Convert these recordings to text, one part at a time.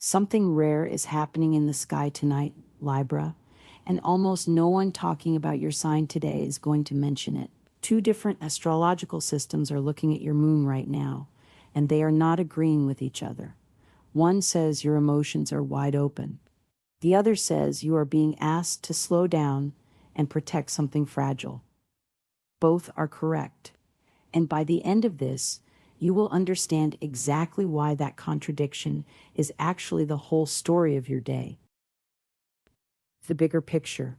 Something rare is happening in the sky tonight, Libra, and almost no one talking about your sign today is going to mention it. Two different astrological systems are looking at your moon right now, and they are not agreeing with each other. One says your emotions are wide open. The other says you are being asked to slow down and protect something fragile. Both are correct. And by the end of this, you will understand exactly why that contradiction is actually the whole story of your day. The bigger picture.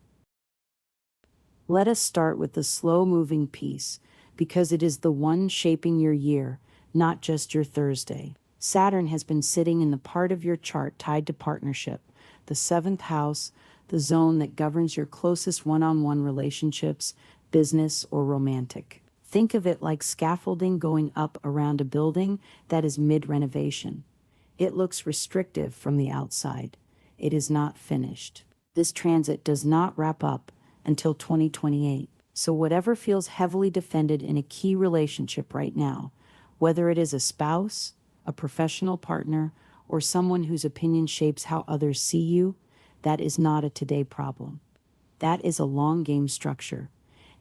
Let us start with the slow-moving piece, because it is the one shaping your year, not just your Thursday. Saturn has been sitting in the part of your chart tied to partnership, the seventh house, the zone that governs your closest one-on-one relationships, business or romantic. Think of it like scaffolding going up around a building that is mid-renovation. It looks restrictive from the outside. It is not finished. This transit does not wrap up until 2028. So whatever feels heavily defended in a key relationship right now, whether it is a spouse, a professional partner, or someone whose opinion shapes how others see you, that is not a today problem. That is a long game structure.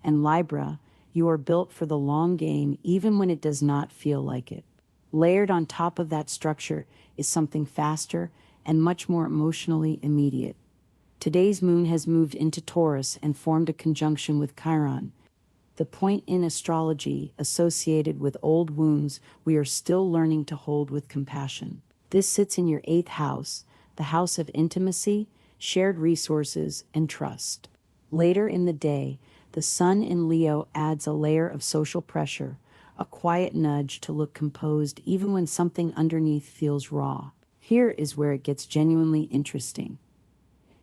And Libra, you are built for the long game even when it does not feel like it. Layered on top of that structure is something faster and much more emotionally immediate. Today's moon has moved into Taurus and formed a conjunction with Chiron, the point in astrology associated with old wounds we are still learning to hold with compassion. This sits in your 8th house, the house of intimacy, shared resources, and trust. Later in the day, the sun in Leo adds a layer of social pressure, a quiet nudge to look composed even when something underneath feels raw. Here is where it gets genuinely interesting.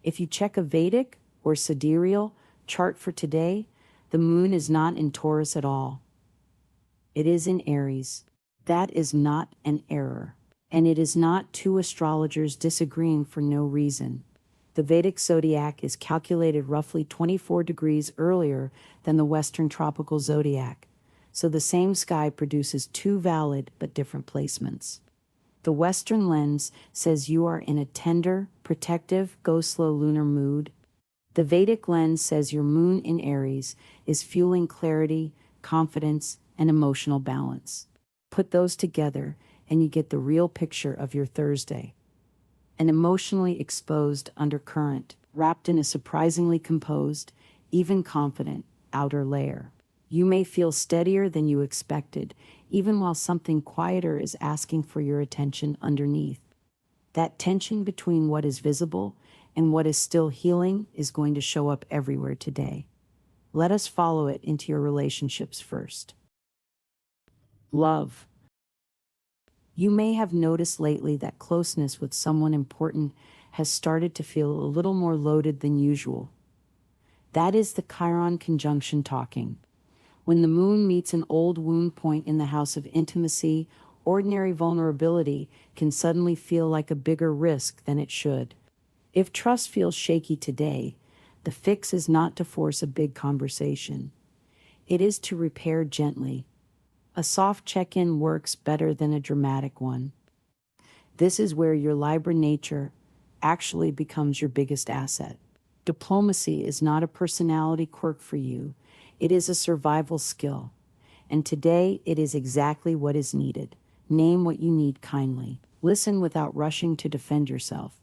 If you check a Vedic or Sidereal chart for today, the moon is not in Taurus at all. It is in Aries. That is not an error. And it is not two astrologers disagreeing for no reason. The Vedic zodiac is calculated roughly 24 degrees earlier than the Western tropical zodiac, so the same sky produces two valid but different placements. The Western lens says you are in a tender, protective, go-slow lunar mood. The Vedic lens says your moon in Aries is fueling clarity, confidence, and emotional balance. Put those together, and you get the real picture of your Thursday. An emotionally exposed undercurrent, wrapped in a surprisingly composed, even confident, outer layer. You may feel steadier than you expected, even while something quieter is asking for your attention underneath. That tension between what is visible and what is still healing is going to show up everywhere today. Let us follow it into your relationships first. Love. You may have noticed lately that closeness with someone important has started to feel a little more loaded than usual. That is the Chiron conjunction talking. When the moon meets an old wound point in the house of intimacy, ordinary vulnerability can suddenly feel like a bigger risk than it should. If trust feels shaky today, the fix is not to force a big conversation. It is to repair gently. A soft check-in works better than a dramatic one. This is where your Libra nature actually becomes your biggest asset. Diplomacy is not a personality quirk for you. It is a survival skill. And today, it is exactly what is needed. Name what you need kindly. Listen without rushing to defend yourself.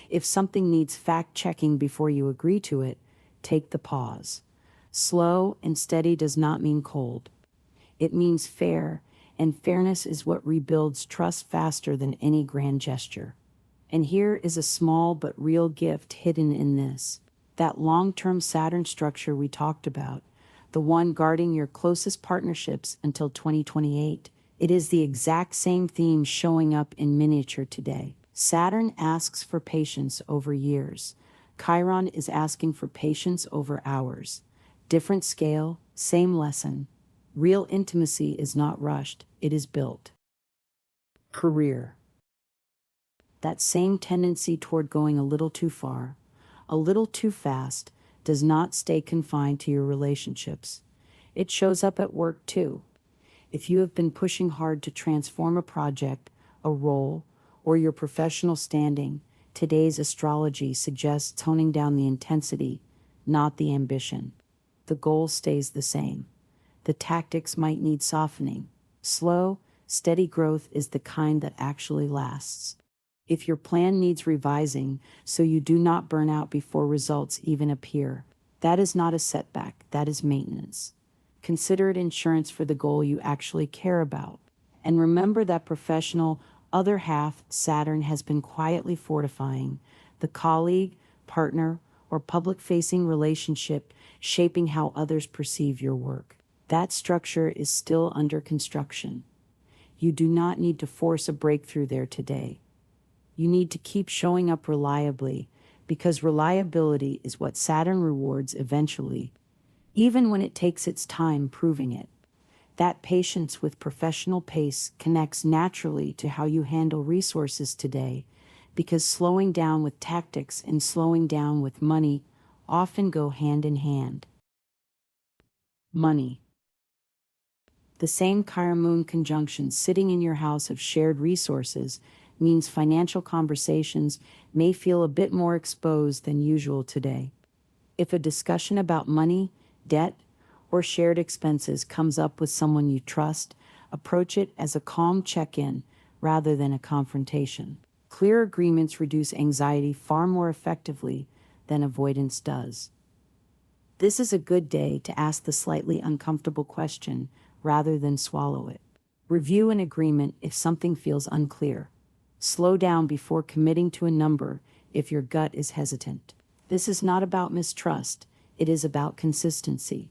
If something needs fact-checking before you agree to it, take the pause. Slow and steady does not mean cold. It means fair, and fairness is what rebuilds trust faster than any grand gesture. And here is a small but real gift hidden in this. That long-term Saturn structure we talked about, the one guarding your closest partnerships until 2028, it is the exact same theme showing up in miniature today. Saturn asks for patience over years. Chiron is asking for patience over hours. Different scale, same lesson. Real intimacy is not rushed, it is built. Career. That same tendency toward going a little too far, a little too fast, does not stay confined to your relationships. It shows up at work too. If you have been pushing hard to transform a project, a role, or your professional standing, today's astrology suggests toning down the intensity, not the ambition. The goal stays the same. The tactics might need softening. Slow, steady growth is the kind that actually lasts. If your plan needs revising so you do not burn out before results even appear, that is not a setback, that is maintenance. Consider it insurance for the goal you actually care about. And remember that professional other half Saturn has been quietly fortifying the colleague, partner, or public-facing relationship, shaping how others perceive your work. That structure is still under construction. You do not need to force a breakthrough there today. You need to keep showing up reliably, because reliability is what Saturn rewards eventually, even when it takes its time proving it. That patience with professional pace connects naturally to how you handle resources today, because slowing down with tactics and slowing down with money often go hand in hand. Money. The same Chiron-Moon conjunction sitting in your house of shared resources means financial conversations may feel a bit more exposed than usual today. If a discussion about money, debt, or shared expenses comes up with someone you trust, approach it as a calm check-in rather than a confrontation. Clear agreements reduce anxiety far more effectively than avoidance does. This is a good day to ask the slightly uncomfortable question rather than swallow it. Review an agreement if something feels unclear. Slow down before committing to a number if your gut is hesitant. This is not about mistrust, it is about consistency.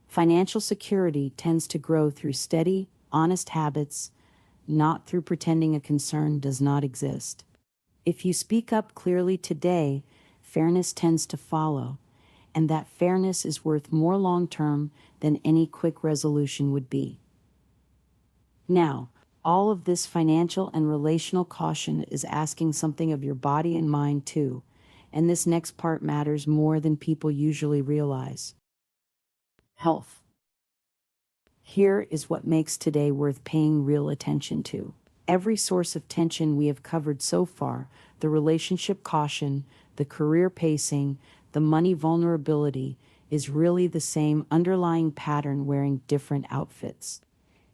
Financial security tends to grow through steady, honest habits, not through pretending a concern does not exist. If you speak up clearly today, fairness tends to follow, and that fairness is worth more long-term than any quick resolution would be. Now, all of this financial and relational caution is asking something of your body and mind too, and this next part matters more than people usually realize. Health. Here is what makes today worth paying real attention to. Every source of tension we have covered so far, the relationship caution, the career pacing, the money vulnerability, is really the same underlying pattern wearing different outfits.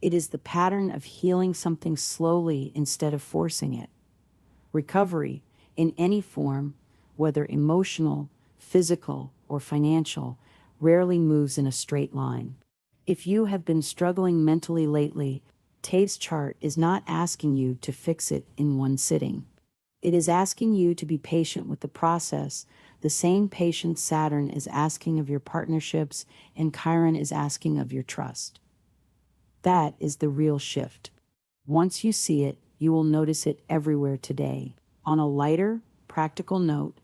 It is the pattern of healing something slowly instead of forcing it. Recovery, in any form, whether emotional, physical, or financial, rarely moves in a straight line. If you have been struggling mentally lately, today's chart is not asking you to fix it in one sitting. It is asking you to be patient with the process, the same patience Saturn is asking of your partnerships and Chiron is asking of your trust. That is the real shift. Once you see it, you will notice it everywhere today. On a lighter, practical note,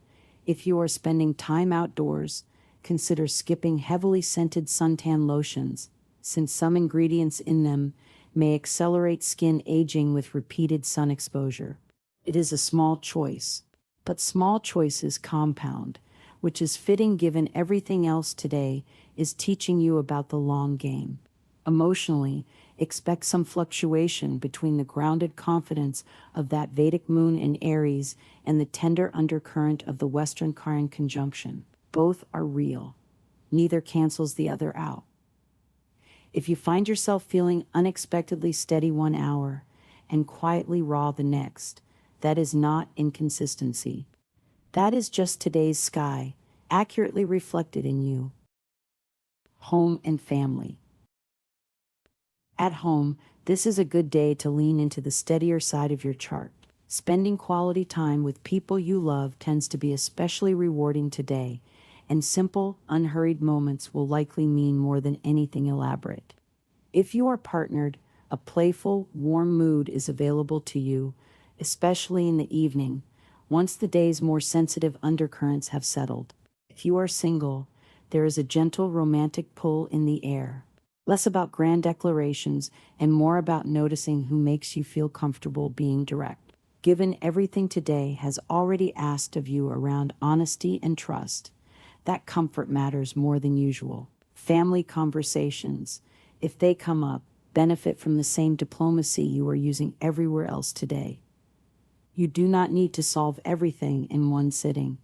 if you are spending time outdoors, consider skipping heavily scented suntan lotions, since some ingredients in them may accelerate skin aging with repeated sun exposure. It is a small choice, but small choices compound, which is fitting given everything else today is teaching you about the long game. Emotionally, expect some fluctuation between the grounded confidence of that Vedic moon in Aries and the tender undercurrent of the Western Chiron conjunction. Both are real. Neither cancels the other out. If you find yourself feeling unexpectedly steady 1 hour and quietly raw the next, that is not inconsistency. That is just today's sky, accurately reflected in you. Home and family. At home, this is a good day to lean into the steadier side of your chart. Spending quality time with people you love tends to be especially rewarding today, and simple, unhurried moments will likely mean more than anything elaborate. If you are partnered, a playful, warm mood is available to you, especially in the evening, once the day's more sensitive undercurrents have settled. If you are single, there is a gentle romantic pull in the air. Less about grand declarations and more about noticing who makes you feel comfortable being direct. Given everything today has already asked of you around honesty and trust, that comfort matters more than usual. Family conversations, if they come up, benefit from the same diplomacy you are using everywhere else today. You do not need to solve everything in one sitting.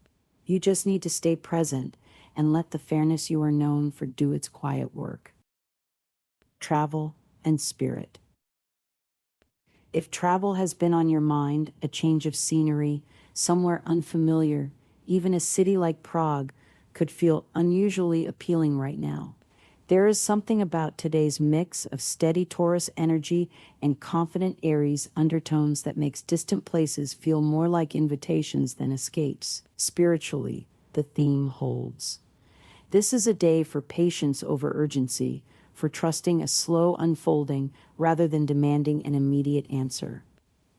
You just need to stay present and let the fairness you are known for do its quiet work. Travel and spirit. If travel has been on your mind, a change of scenery, somewhere unfamiliar, even a city like Prague, could feel unusually appealing right now. There is something about today's mix of steady Taurus energy and confident Aries undertones that makes distant places feel more like invitations than escapes. Spiritually, the theme holds. This is a day for patience over urgency, for trusting a slow unfolding rather than demanding an immediate answer.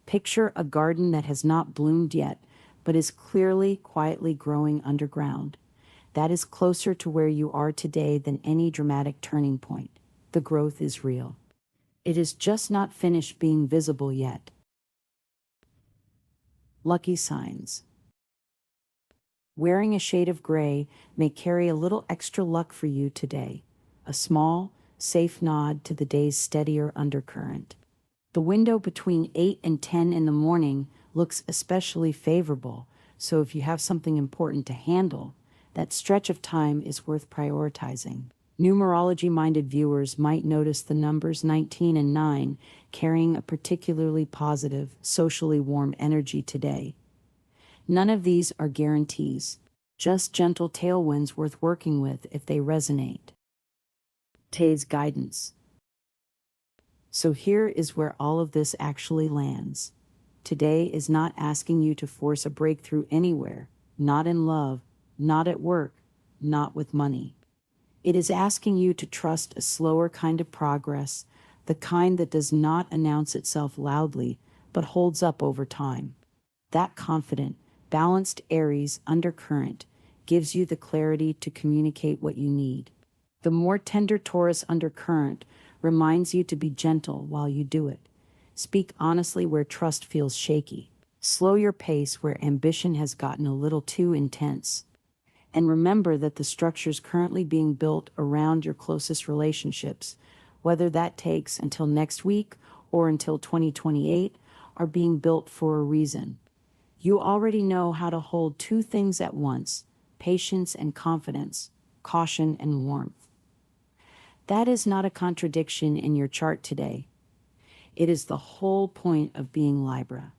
Picture a garden that has not bloomed yet, but is clearly, quietly growing underground. That is closer to where you are today than any dramatic turning point. The growth is real. It is just not finished being visible yet. Lucky signs. Wearing a shade of gray may carry a little extra luck for you today. A small, safe nod to the day's steadier undercurrent. The window between 8 and 10 in the morning looks especially favorable, so if you have something important to handle, that stretch of time is worth prioritizing. Numerology-minded viewers might notice the numbers 19 and 9 carrying a particularly positive, socially warm energy today. None of these are guarantees, just gentle tailwinds worth working with if they resonate. Today's guidance. So here is where all of this actually lands. Today is not asking you to force a breakthrough anywhere, not in love, not at work, not with money. It is asking you to trust a slower kind of progress, the kind that does not announce itself loudly, but holds up over time. That confident, balanced Aries undercurrent gives you the clarity to communicate what you need. The more tender Taurus undercurrent reminds you to be gentle while you do it. Speak honestly where trust feels shaky. Slow your pace where ambition has gotten a little too intense. And remember that the structures currently being built around your closest relationships, whether that takes until next week or until 2028, are being built for a reason. You already know how to hold two things at once: patience and confidence, caution and warmth. That is not a contradiction in your chart today. It is the whole point of being Libra.